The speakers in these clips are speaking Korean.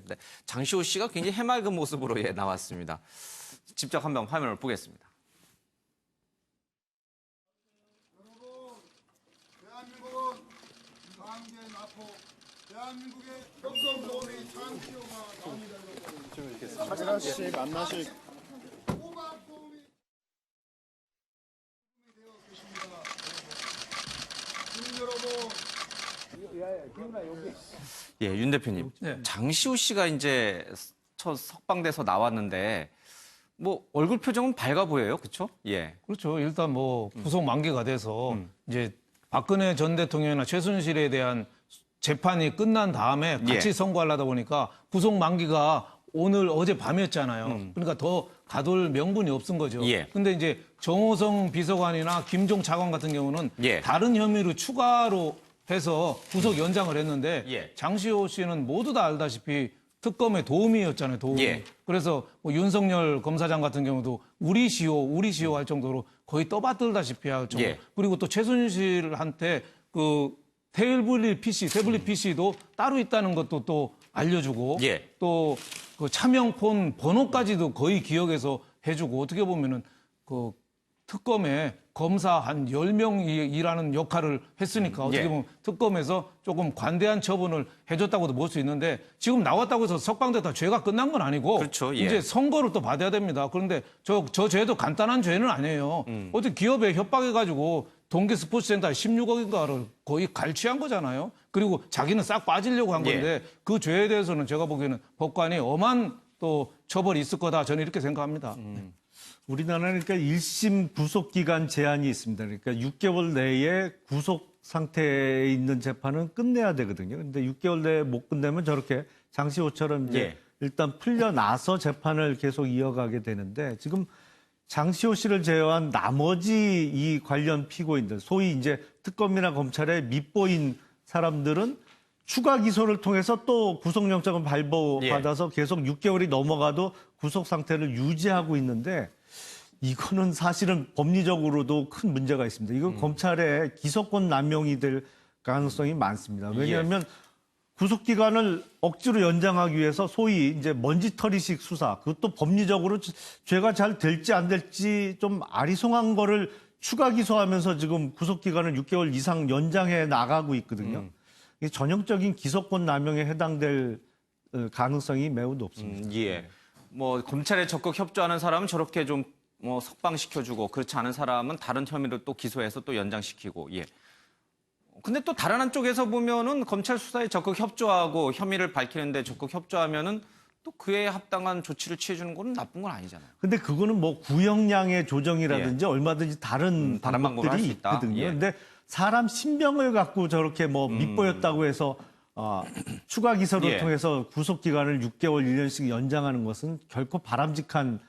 네, 장시호 씨가 굉장히 해맑은 모습으로 나왔습니다. 직접 한번 화면을 보겠습니다. 여러분, 대한민국은 강제 나포, 대한민국의 혁성도원의 장시호가 나옵니다. 지금 이렇게 하나씩 만나씩 호박 도움이 되어 계십니다. 국민 여러분, 예, 윤 대표님. 네. 장시호 씨가 이제 첫 석방돼서 나왔는데 뭐 얼굴 표정은 밝아 보여요. 그렇죠? 예. 그렇죠. 일단 뭐 구속 만기가 돼서 이제 박근혜 전 대통령이나 최순실에 대한 재판이 끝난 다음에 같이 예. 선고하려다 보니까 구속 만기가 오늘 어제 밤이었잖아요. 그러니까 더 가둘 명분이 없은 거죠. 예. 근데 이제 정호성 비서관이나 김종 차관 같은 경우는 예. 다른 혐의로 추가로 해서 구속 연장을 했는데 예. 장시호 씨는 모두 다 알다시피 특검의 도움이었잖아요. 도움. 예. 그래서 뭐 윤석열 검사장 같은 경우도 우리 시호 할 정도로 거의 떠받들다시피 할 정도. 예. 그리고 또 최순실한테 그 태블릿 PC도 따로 있다는 것도 또 알려주고 예. 또 그 차명폰 번호까지도 거의 기억해서 해주고 어떻게 보면은 그 특검에 검사 한 10명이 일하는 역할을 했으니까 어떻게 예. 보면 특검에서 조금 관대한 처분을 해줬다고도 볼 수 있는데 지금 나왔다고 해서 석방됐다 죄가 끝난 건 아니고 그렇죠. 예. 이제 선고를 또 받아야 됩니다. 그런데 저 죄도 간단한 죄는 아니에요. 어떻게 기업에 협박해가지고 동계 스포츠센터 16억인가를 거의 갈취한 거잖아요. 그리고 자기는 싹 빠지려고 한 건데 그 죄에 대해서는 제가 보기에는 법관이 엄한 또 처벌이 있을 거다 저는 이렇게 생각합니다. 우리나라는 그러니까 1심 구속 기간 제한이 있습니다. 그러니까 6개월 내에 구속 상태에 있는 재판은 끝내야 되거든요. 근데 6개월 내에 못 끝내면 저렇게 장시호처럼 이제 예. 일단 풀려나서 재판을 계속 이어가게 되는데 지금 장시호 씨를 제외한 나머지 이 관련 피고인들, 소위 이제 특검이나 검찰에 밑보인 사람들은 추가 기소를 통해서 또 구속영장을 발부받아서 계속 6개월이 넘어가도 구속 상태를 유지하고 있는데 이거는 사실은 법리적으로도 큰 문제가 있습니다. 이거 검찰의 기소권 남용이 될 가능성이 많습니다. 왜냐하면 구속 기간을 억지로 연장하기 위해서 소위 이제 먼지털이식 수사, 그것도 법리적으로 죄가 잘 될지 안 될지 좀 아리송한 거를 추가 기소하면서 지금 구속 기간을 6개월 이상 연장해 나가고 있거든요. 이게 전형적인 기소권 남용에 해당될 가능성이 매우 높습니다. 예. 뭐 검찰에 적극 협조하는 사람은 저렇게 좀 뭐 석방시켜주고 그렇지 않은 사람은 다른 혐의로 또 기소해서 또 연장시키고 예. 근데 또 다른 한쪽에서 보면은 검찰 수사에 적극 협조하고 혐의를 밝히는데 적극 협조하면은 또 그에 합당한 조치를 취해주는 건 나쁜 건 아니잖아요. 근데 그거는 뭐 구형량의 조정이라든지 얼마든지 다른 다른 방법으로 할수 방법들이 있다. 있거든요. 예. 근데 사람 신병을 갖고 저렇게 뭐 밑보였다고 해서 추가 기소를 예. 통해서 구속 기간을 6개월, 1년씩 연장하는 것은 결코 바람직한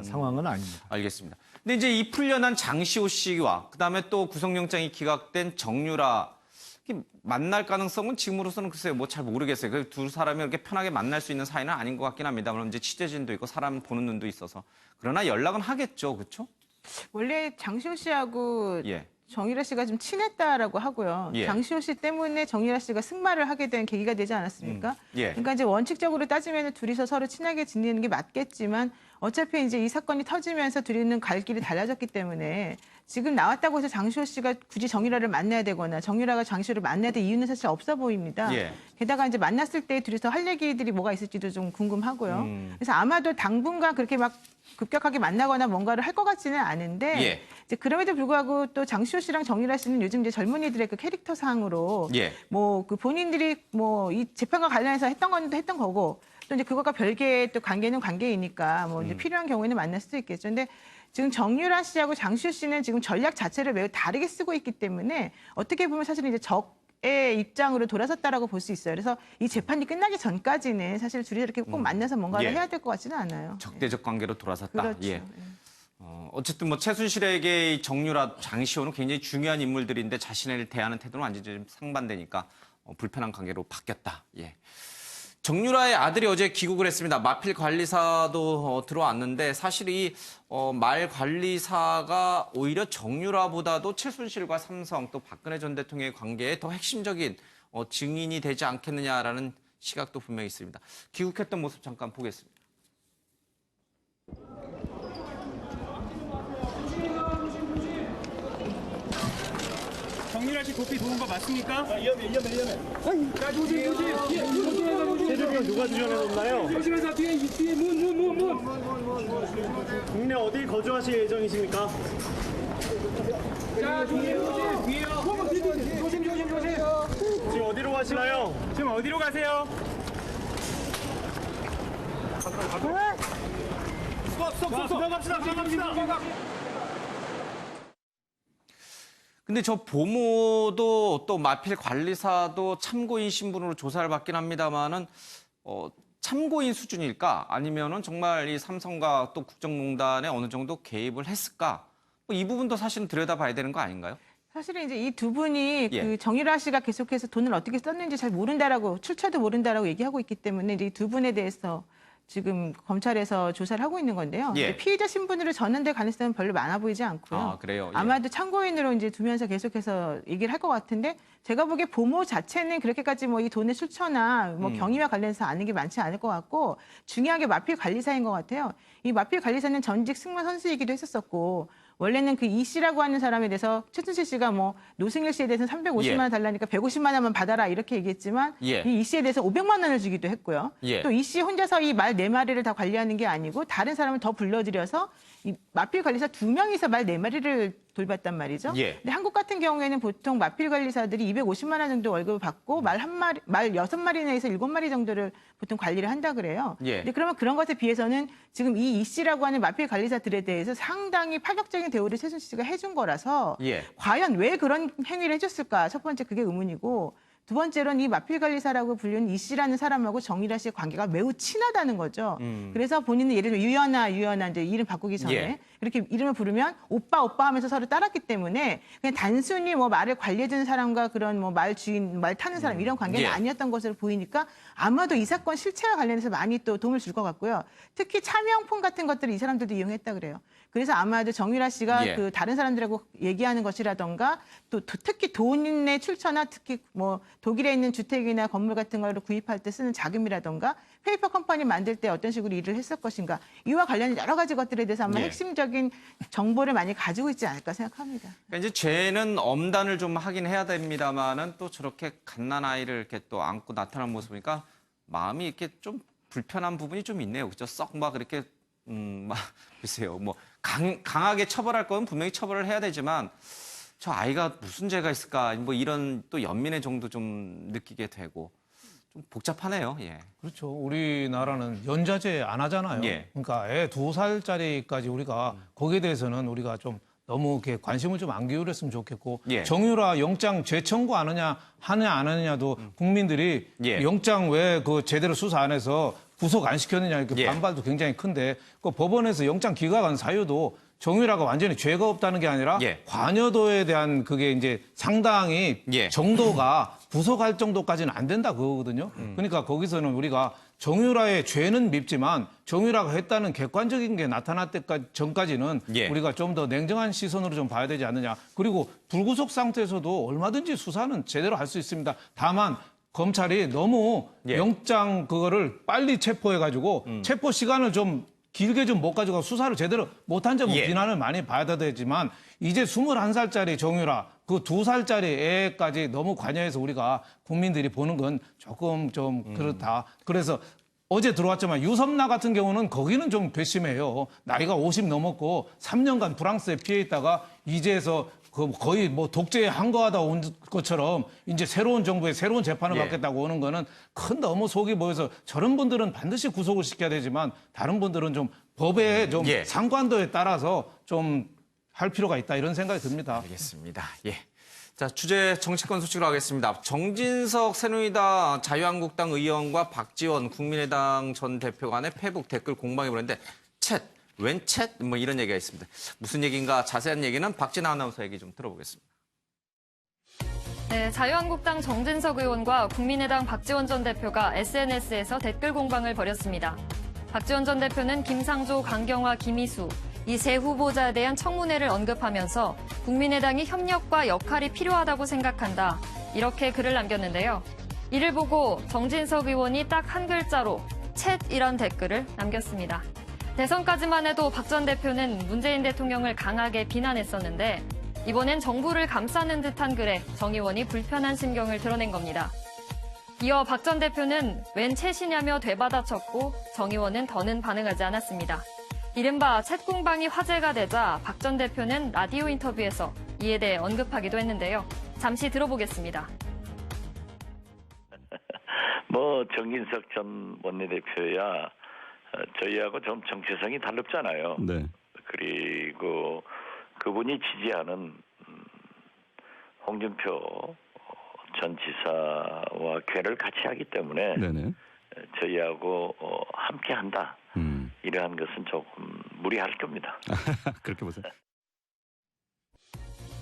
상황은 아닙니다. 알겠습니다. 근데 이제 이 풀려난 장시호 씨와 그다음에 또 구속영장이 기각된 정유라 만날 가능성은 지금으로서는 글쎄요, 뭐 잘 모르겠어요. 그 두 사람이 이렇게 편하게 만날 수 있는 사이는 아닌 것 같긴 합니다. 물론 이제 취재진도 있고 사람 보는 눈도 있어서 그러나 연락은 하겠죠, 그렇죠? 원래 장시호 씨하고 예. 정유라 씨가 좀 친했다라고 하고요. 예. 장시호 씨 때문에 정유라 씨가 승마를 하게 된 계기가 되지 않았습니까? 예. 그러니까 이제 원칙적으로 따지면 둘이서 서로 친하게 지내는 게 맞겠지만 어차피 이제 이 사건이 터지면서 둘이는 갈 길이 달라졌기 때문에 지금 나왔다고 해서 장시호 씨가 굳이 정유라를 만나야 되거나 정유라가 장시호를 만나야 될 이유는 사실 없어 보입니다. 예. 게다가 이제 만났을 때 둘이서 할 얘기들이 뭐가 있을지도 좀 궁금하고요. 그래서 아마도 당분간 그렇게 막 급격하게 만나거나 뭔가를 할 것 같지는 않은데 예. 이제 그럼에도 불구하고 또 장시호 씨랑 정유라 씨는 요즘 이제 젊은이들의 그 캐릭터상으로 예. 뭐 그 본인들이 뭐 이 재판과 관련해서 했던 건 했던 거고 또 이제 그것과 별개의 또 관계는 관계이니까 뭐 이제 필요한 경우에는 만날 수도 있겠죠. 근데 지금 정유라 씨하고 장시호 씨는 지금 전략 자체를 매우 다르게 쓰고 있기 때문에 어떻게 보면 사실은 이제 적의 입장으로 돌아섰다라고 볼 수 있어요. 그래서 이 재판이 끝나기 전까지는 사실 둘이 이렇게 꼭 만나서 뭔가를 예. 해야 될 것 같지는 않아요. 적대적 관계로 돌아섰다. 그렇죠. 예. 어쨌든 뭐 최순실에게 이 정유라, 장시호는 굉장히 중요한 인물들인데 자신을 대하는 태도는 완전히 좀 상반되니까 불편한 관계로 바뀌었다. 예. 정유라의 아들이 어제 귀국을 했습니다. 마필 관리사도 들어왔는데 사실 이 말 관리사가 오히려 정유라보다도 최순실과 삼성 또 박근혜 전 대통령의 관계에 더 핵심적인 증인이 되지 않겠느냐라는 시각도 분명히 있습니다. 귀국했던 모습 잠깐 보겠습니다. 정유라 씨 도피 도운 거 맞습니까? 세대병 누가 주전해줬나요? 조심해서 뒤에 문. 국내 어디 거주하실 예정이십니까? 자, 뒤에요. 조심. 지금 어디로 가시나요? 지금 어디로 가세요? 들어갑시다. 근데 저 보모도 또 마필 관리사도 참고인 신분으로 조사를 받긴 합니다만은 참고인 수준일까? 아니면은 정말 이 삼성과 또 국정농단에 어느 정도 개입을 했을까? 이 부분도 사실은 들여다봐야 되는 거 아닌가요? 사실은 이제 이 두 분이 예. 그 정유라 씨가 계속해서 돈을 어떻게 썼는지 잘 모른다라고 출처도 모른다라고 얘기하고 있기 때문에 이제 이 두 분에 대해서 지금 검찰에서 조사를 하고 있는 건데요. 예. 근데 피의자 신분으로 전환될 가능성은 별로 많아 보이지 않고요. 아, 그래요? 예. 아마도 참고인으로 이제 두면서 계속해서 얘기를 할 것 같은데 제가 보기에 보모 자체는 그렇게까지 뭐 이 돈의 출처나 뭐 경위와 관련해서 아는 게 많지 않을 것 같고 중요한 게 마필 관리사인 것 같아요. 이 마필 관리사는 전직 승마 선수이기도 했었었고 원래는 그 이 씨라고 하는 사람에 대해서 최순실 씨가 뭐 노승일 씨에 대해서는 350만 원 달라니까 150만 원만 받아라 이렇게 얘기했지만 예. 이 씨에 대해서 500만 원을 주기도 했고요. 예. 또 이 씨 혼자서 이 말 4마리를 다 관리하는 게 아니고 다른 사람을 더 불러들여서 이 마필 관리사 2명이서 말 4마리를 돌봤단 말이죠. 예. 근데 한국 같은 경우에는 보통 마필 관리사들이 250만 원 정도 월급을 받고 말 6마리 내에서 7마리 정도를 보통 관리를 한다 그래요. 예. 근데 그러면 그런 것에 비해서는 지금 이 씨라고 하는 마필 관리사들에 대해서 상당히 파격적인 대우를 최순실 씨가 해준 거라서 예. 과연 왜 그런 행위를 해줬을까? 첫 번째 그게 의문이고 두 번째로는 이 마필 관리사라고 불리는 이 씨라는 사람하고 정유라 씨의 관계가 매우 친하다는 거죠. 그래서 본인은 예를 들어 유연아 이제 이름 바꾸기 전에 예. 이렇게 이름을 부르면 오빠 하면서 서로 따랐기 때문에 그냥 단순히 뭐 말을 관리해주는 사람과 그런 뭐 말 주인, 말 타는 사람 이런 관계는 예. 아니었던 것으로 보이니까 아마도 이 사건 실체와 관련해서 많이 또 도움을 줄 것 같고요. 특히 차명폰 같은 것들을 이 사람들도 이용했다 그래요. 그래서 아마도 정유라 씨가 예. 그 다른 사람들하고 얘기하는 것이라던가 또 특히 돈의 출처나 특히 뭐 독일에 있는 주택이나 건물 같은 걸 구입할 때 쓰는 자금이라던가 페이퍼 컴퍼니 만들 때 어떤 식으로 일을 했을 것인가 이와 관련된 여러 가지 것들에 대해서 아마 예. 핵심적인 정보를 많이 가지고 있지 않을까 생각합니다. 그러니까 이제 죄는 엄단을 좀 하긴 해야 됩니다만은 또 저렇게 갓난아이를 이렇게 또 안고 나타난 모습 보니까 마음이 이렇게 좀 불편한 부분이 좀 있네요. 그죠? 썩 막 이렇게 막 글쎄요. 뭐 강하게 처벌할 건 분명히 처벌을 해야 되지만 저 아이가 무슨 죄가 있을까? 뭐 이런 또 연민의 정도 좀 느끼게 되고 좀 복잡하네요. 예. 그렇죠. 우리나라는 연좌제 안 하잖아요. 예. 그러니까 애 2살짜리까지 우리가 거기에 대해서는 우리가 좀 너무 이렇게 관심을 좀 안 기울였으면 좋겠고 예. 정유라 영장 재청구 하느냐 안 하느냐도 국민들이 예. 영장 왜 그 제대로 수사 안 해서 구속 안 시켰느냐 이렇게 예. 반발도 굉장히 큰데 그 법원에서 영장 기각한 사유도 정유라가 완전히 죄가 없다는 게 아니라 예. 관여도에 대한 그게 이제 상당히 예. 정도가 구속할 정도까지는 안 된다 그거거든요. 그러니까 거기서는 우리가 정유라의 죄는 밉지만 정유라가 했다는 객관적인 게 나타날 때까지 전까지는 예. 우리가 좀 더 냉정한 시선으로 좀 봐야 되지 않느냐. 그리고 불구속 상태에서도 얼마든지 수사는 제대로 할 수 있습니다. 다만 검찰이 너무 예. 영장 그거를 빨리 체포해가지고 체포 시간을 좀 길게 좀 못 가지고 수사를 제대로 못한 점은 예. 비난을 많이 받아야 되지만 이제 21살짜리 정유라 그 2살짜리 애까지 너무 관여해서 우리가 국민들이 보는 건 조금 좀 그렇다. 그래서 어제 들어왔지만 유섬나 같은 경우는 거기는 좀 괘씸해요. 나이가 50 넘었고 3년간 프랑스에 피해 있다가 이제서 그 거의 뭐 독재에 항거하다 온 것처럼 이제 새로운 정부의 새로운 재판을 예. 받겠다고 오는 거는 큰 너무 속이 보여서 저런 분들은 반드시 구속을 시켜야 되지만 다른 분들은 좀 법의 좀 예. 상관도에 따라서 좀 할 필요가 있다 이런 생각이 듭니다. 알겠습니다. 예. 자, 주제 정치권 소식으로 하겠습니다. 정진석 새누리당 자유한국당 의원과 박지원 국민의당 전 대표 간의 페북 댓글 공방이 벌었는데 웬 챗? 뭐 이런 얘기가 있습니다. 무슨 얘기인가 자세한 얘기는 박진아 아나운서 얘기 좀 들어보겠습니다. 네, 자유한국당 정진석 의원과 국민의당 박지원 전 대표가 SNS에서 댓글 공방을 벌였습니다. 박지원 전 대표는 김상조, 강경화, 김희수 이 세 후보자에 대한 청문회를 언급하면서 국민의당이 협력과 역할이 필요하다고 생각한다. 이렇게 글을 남겼는데요. 이를 보고 정진석 의원이 딱 한 글자로 챗이란 댓글을 남겼습니다. 대선까지만 해도 박 전 대표는 문재인 대통령을 강하게 비난했었는데 이번엔 정부를 감싸는 듯한 글에 정 의원이 불편한 심경을 드러낸 겁니다. 이어 박 전 대표는 웬 챗이냐며 되받아쳤고 정 의원은 더는 반응하지 않았습니다. 이른바 챗 공방이 화제가 되자 박 전 대표는 라디오 인터뷰에서 이에 대해 언급하기도 했는데요. 잠시 들어보겠습니다. 정진석 전 원내대표야 저희하고 좀 정체성이 다릅잖아요. 네. 그리고 그분이 지지하는 홍준표 전 지사와 궤를 같이 하기 때문에 네네. 저희하고 함께한다. 이러한 것은 조금 무리할 겁니다. 그렇게 보세요.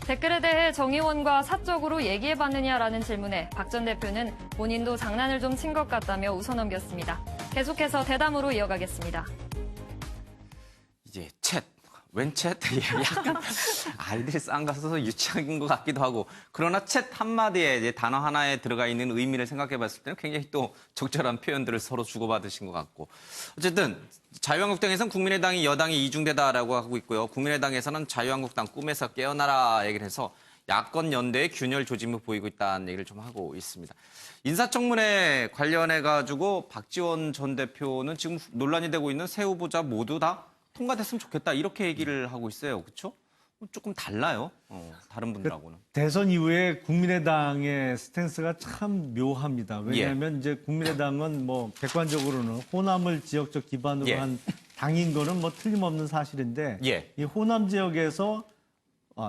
댓글에 대해 정 의원과 사적으로 얘기해봤느냐라는 질문에 박 전 대표는 본인도 장난을 좀 친 것 같다며 웃어넘겼습니다. 계속해서 대담으로 이어가겠습니다. 이제 웬 챗? 약간 아이들이 쌍가서 유치한 것 같기도 하고 그러나 챗 한마디에 이제 단어 하나에 들어가 있는 의미를 생각해 봤을 때는 굉장히 또 적절한 표현들을 서로 주고받으신 것 같고 어쨌든 자유한국당에서는 국민의당이 여당이 이중대다라고 하고 있고요. 국민의당에서는 자유한국당 꿈에서 깨어나라 얘기를 해서 야권 연대의 균열 조짐을 보이고 있다는 얘기를 좀 하고 있습니다. 인사청문회 관련해 가지고 박지원 전 대표는 지금 논란이 되고 있는 새 후보자 모두 다 통과됐으면 좋겠다 이렇게 얘기를 하고 있어요. 그렇죠? 조금 달라요. 다른 분들하고는. 대선 이후에 국민의당의 스탠스가 참 묘합니다. 왜냐하면 이제 국민의당은 뭐 객관적으로는 호남을 지역적 기반으로 예. 한 당인 거는 뭐 틀림없는 사실인데 예. 이 호남 지역에서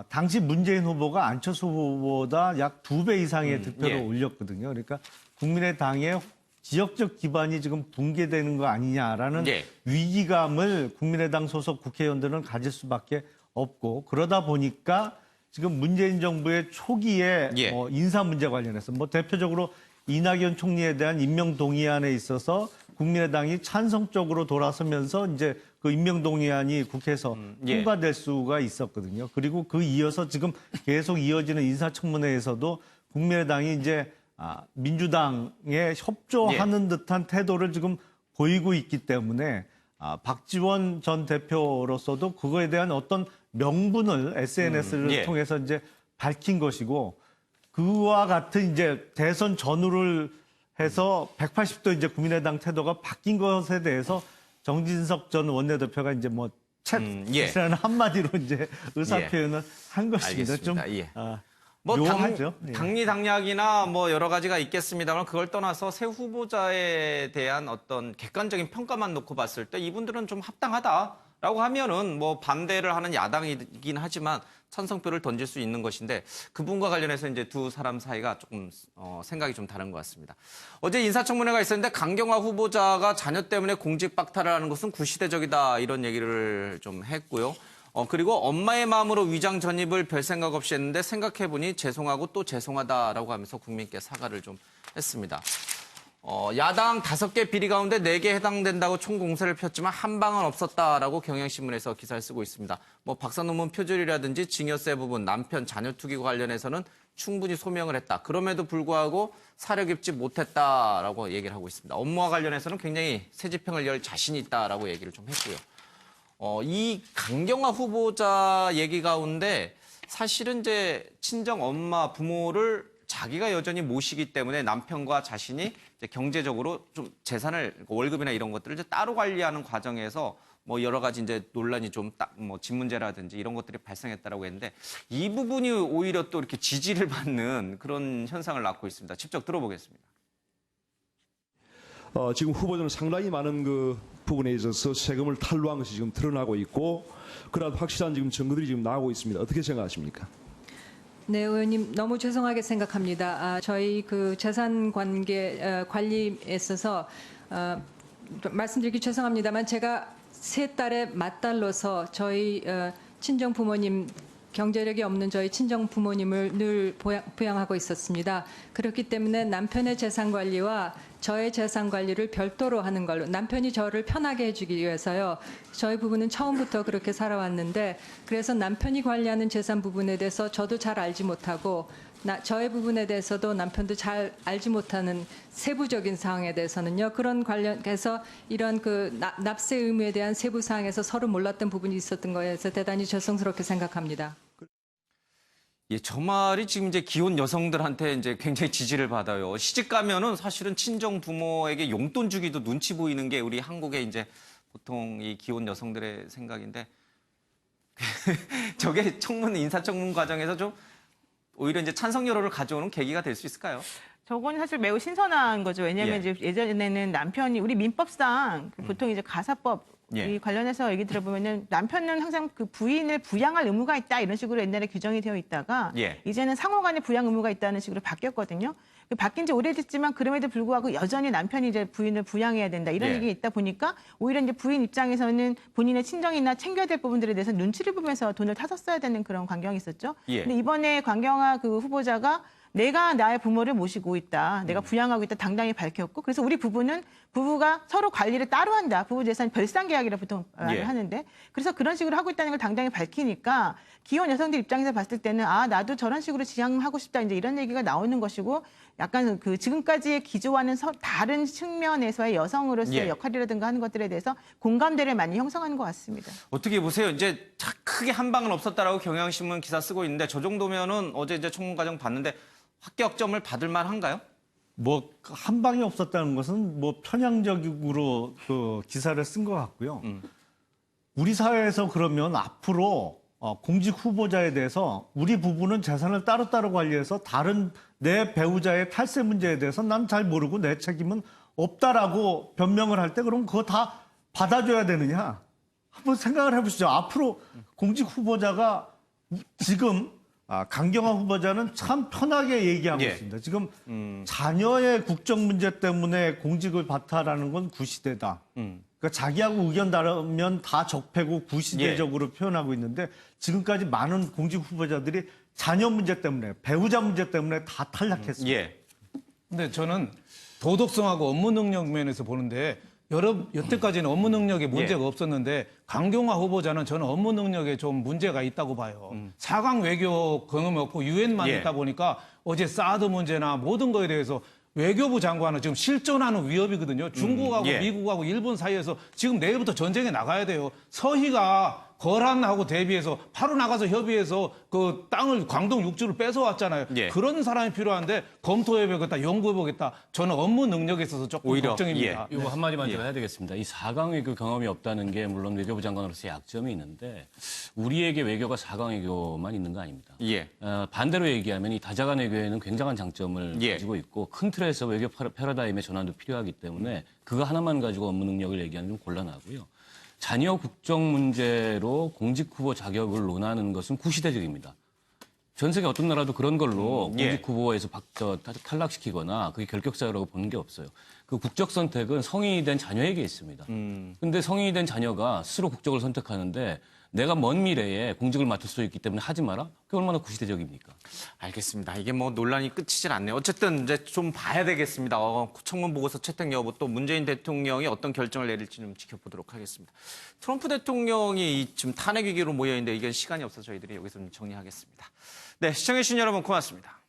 당시 문재인 후보가 안철수 후보보다 약 2배 이상의 득표를 예. 올렸거든요. 그러니까 국민의당의 지역적 기반이 지금 붕괴되는 거 아니냐라는 예. 위기감을 국민의당 소속 국회의원들은 가질 수밖에 없고 그러다 보니까 지금 문재인 정부의 초기에 예. 인사 문제 관련해서 뭐 대표적으로 이낙연 총리에 대한 임명 동의안에 있어서 국민의당이 찬성적으로 돌아서면서 이제 그 임명 동의안이 국회에서 예. 통과될 수가 있었거든요. 그리고 그 이어서 지금 계속 이어지는 인사청문회에서도 국민의당이 이제 민주당에 협조하는 듯한 태도를 지금 보이고 있기 때문에 박지원 전 대표로서도 그거에 대한 어떤 명분을 SNS를 통해서 이제 밝힌 것이고 그와 같은 이제 대선 전후를 해서 180도 이제 국민의당 태도가 바뀐 것에 대해서 정진석 전 원내대표가 이제 뭐 챗이라는 한마디로 이제 의사 표현을 한 것입니다. 알겠습니다. 좀 예. 뭐 묘하죠. 당리당략이나 뭐 여러 가지가 있겠습니다만 그걸 떠나서 새 후보자에 대한 어떤 객관적인 평가만 놓고 봤을 때 이분들은 좀 합당하다라고 하면은 뭐 반대를 하는 야당이긴 하지만 찬성표를 던질 수 있는 것인데 그분과 관련해서 이제 두 사람 사이가 조금 생각이 좀 다른 것 같습니다. 어제 인사청문회가 있었는데 강경화 후보자가 자녀 때문에 공직 박탈을 하는 것은 구시대적이다 이런 얘기를 좀 했고요. 그리고 엄마의 마음으로 위장 전입을 별 생각 없이 했는데 생각해보니 죄송하고 또 죄송하다라고 하면서 국민께 사과를 좀 했습니다. 야당 5개 비리 가운데 4개 해당된다고 총공세를 폈지만 한 방은 없었다라고 경향신문에서 기사를 쓰고 있습니다. 뭐 박사 논문 표절이라든지 증여세 부분, 남편 자녀 투기 관련해서는 충분히 소명을 했다. 그럼에도 불구하고 사려 깊지 못했다라고 얘기를 하고 있습니다. 업무와 관련해서는 굉장히 새 집행을 열 자신이 있다라고 얘기를 좀 했고요. 이 강경화 후보자 얘기 가운데 사실은 이제 친정 엄마 부모를 자기가 여전히 모시기 때문에 남편과 자신이 이제 경제적으로 좀 재산을 월급이나 이런 것들을 이제 따로 관리하는 과정에서 뭐 여러 가지 이제 논란이 좀 뭐 집 문제라든지 이런 것들이 발생했다라고 했는데 이 부분이 오히려 또 이렇게 지지를 받는 그런 현상을 낳고 있습니다. 직접 들어보겠습니다. 지금 후보자는 상당히 많은 그 부분에 있어서 세금을 탈루한 것이 지금 드러나고 있고 그런 확실한 지금 증거들이 지금 나오고 있습니다. 어떻게 생각하십니까? 네, 의원님 너무 죄송하게 생각합니다. 저희 그 재산 관리에 있어서 말씀드리기 죄송합니다만 제가 세 딸의 맏딸로서 저희 친정 부모님 경제력이 없는 저희 친정 부모님을 늘 부양하고 있었습니다. 그렇기 때문에 남편의 재산 관리와 저의 재산 관리를 별도로 하는 걸로 남편이 저를 편하게 해주기 위해서요. 저희 부부는 처음부터 그렇게 살아왔는데 그래서 남편이 관리하는 재산 부분에 대해서 저도 잘 알지 못하고 저의 부분에 대해서도 남편도 잘 알지 못하는 세부적인 사항에 대해서는요. 그런 관련해서 이런 그 납세 의무에 대한 세부 사항에서 서로 몰랐던 부분이 있었던 거에서 대단히 죄송스럽게 생각합니다. 예, 저 말이 지금 이제 기혼 여성들한테 이제 굉장히 지지를 받아요. 시집 가면은 사실은 친정 부모에게 용돈 주기도 눈치 보이는 게 우리 한국의 이제 보통 이 기혼 여성들의 생각인데 저게 인사청문 과정에서 좀 오히려 이제 찬성 여론을 가져오는 계기가 될 수 있을까요? 저건 사실 매우 신선한 거죠. 왜냐하면 예. 이제 예전에는 남편이 우리 민법상 보통 이제 가사법 예. 이 관련해서 얘기 들어보면은 남편은 항상 그 부인을 부양할 의무가 있다 이런 식으로 옛날에 규정이 되어 있다가 예. 이제는 상호간에 부양 의무가 있다는 식으로 바뀌었거든요. 바뀐 지 오래됐지만 그럼에도 불구하고 여전히 남편이 이제 부인을 부양해야 된다 이런 예. 얘기가 있다 보니까 오히려 이제 부인 입장에서는 본인의 친정이나 챙겨야 될 부분들에 대해서 눈치를 보면서 돈을 타서 써야 되는 그런 광경이 있었죠. 예. 근데 이번에 강경화 그 후보자가 내가 나의 부모를 모시고 있다. 내가 부양하고 있다. 당당히 밝혔고. 그래서 우리 부부가 서로 관리를 따로 한다. 부부 재산 별상 계약이라 보통 예. 하는데. 그래서 그런 식으로 하고 있다는 걸 당당히 밝히니까 기혼 여성들 입장에서 봤을 때는 아, 나도 저런 식으로 지향하고 싶다. 이제 이런 얘기가 나오는 것이고 약간 그 지금까지의 기조와는 다른 측면에서의 여성으로서의 예. 역할이라든가 하는 것들에 대해서 공감대를 많이 형성하는 것 같습니다. 어떻게 보세요? 이제 크게 한 방은 없었다라고 경향신문 기사 쓰고 있는데 저 정도면은 어제 이제 청문 과정 봤는데 합격점을 받을 만한가요? 뭐 한 방이 없었다는 것은 뭐 편향적으로 그 기사를 쓴 것 같고요. 우리 사회에서 그러면 앞으로 공직 후보자에 대해서 우리 부부는 재산을 따로따로 관리해서 다른 내 배우자의 탈세 문제에 대해서 난 잘 모르고 내 책임은 없다라고 변명을 할 때 그럼 그거 다 받아줘야 되느냐? 한번 생각을 해보시죠. 앞으로 공직 후보자가 지금 강경화 후보자는 참 편하게 얘기하고 예. 있습니다. 지금 자녀의 국정 문제 때문에 공직을 바타라는 건 구시대다. 그러니까 자기하고 의견 다르면 다 적폐고 구시대적으로 표현하고 있는데 지금까지 많은 공직 후보자들이 자녀 문제 때문에 배우자 문제 때문에 다 탈락했습니다. 예. 근데 저는 도덕성하고 업무 능력 면에서 보는데 여태까지는 업무 능력에 문제가 예. 없었는데 강경화 후보자는 저는 업무 능력에 좀 문제가 있다고 봐요. 4강 외교 경험이 없고 유엔만 예. 있다 보니까 어제 사드 문제나 모든 거에 대해서 외교부 장관은 지금 실존하는 위협이거든요. 중국하고 예. 미국하고 일본 사이에서 지금 내일부터 전쟁에 나가야 돼요. 서희가 거란하고 대비해서 바로 나가서 협의해서 그 땅을 광동 6주를 뺏어왔잖아요. 예. 그런 사람이 필요한데 검토해보겠다, 연구해보겠다. 저는 업무 능력에 있어서 조금 오히려, 걱정입니다. 이거 한마디만 제가 해야 되겠습니다. 이 4강 외교 경험이 없다는 게 물론 외교부 장관으로서의 약점이 있는데 우리에게 외교가 4강 외교만 있는 거 아닙니다. 예. 반대로 얘기하면 이 다자간 외교에는 굉장한 장점을 예. 가지고 있고 큰 틀에서 외교 패러다임의 전환도 필요하기 때문에 그거 하나만 가지고 업무 능력을 얘기하는 좀 곤란하고요. 자녀 국정 문제로 공직 후보 자격을 논하는 것은 구시대적입니다. 전 세계 어떤 나라도 그런 걸로 예. 공직 후보에서 탈락시키거나 그게 결격사유라고 보는 게 없어요. 그 국적 선택은 성인이 된 자녀에게 있습니다. 근데 성인이 된 자녀가 스스로 국적을 선택하는데 내가 먼 미래에 공직을 맡을 수 있기 때문에 하지 마라? 그게 얼마나 구시대적입니까? 알겠습니다. 이게 뭐 논란이 끝이질 않네요. 어쨌든 이제 좀 봐야 되겠습니다. 청문 보고서 채택 여부 또 문재인 대통령이 어떤 결정을 내릴지 좀 지켜보도록 하겠습니다. 트럼프 대통령이 지금 탄핵 위기로 모여 있는데 이건 시간이 없어서 저희들이 여기서 좀 정리하겠습니다. 네, 시청해주신 여러분 고맙습니다.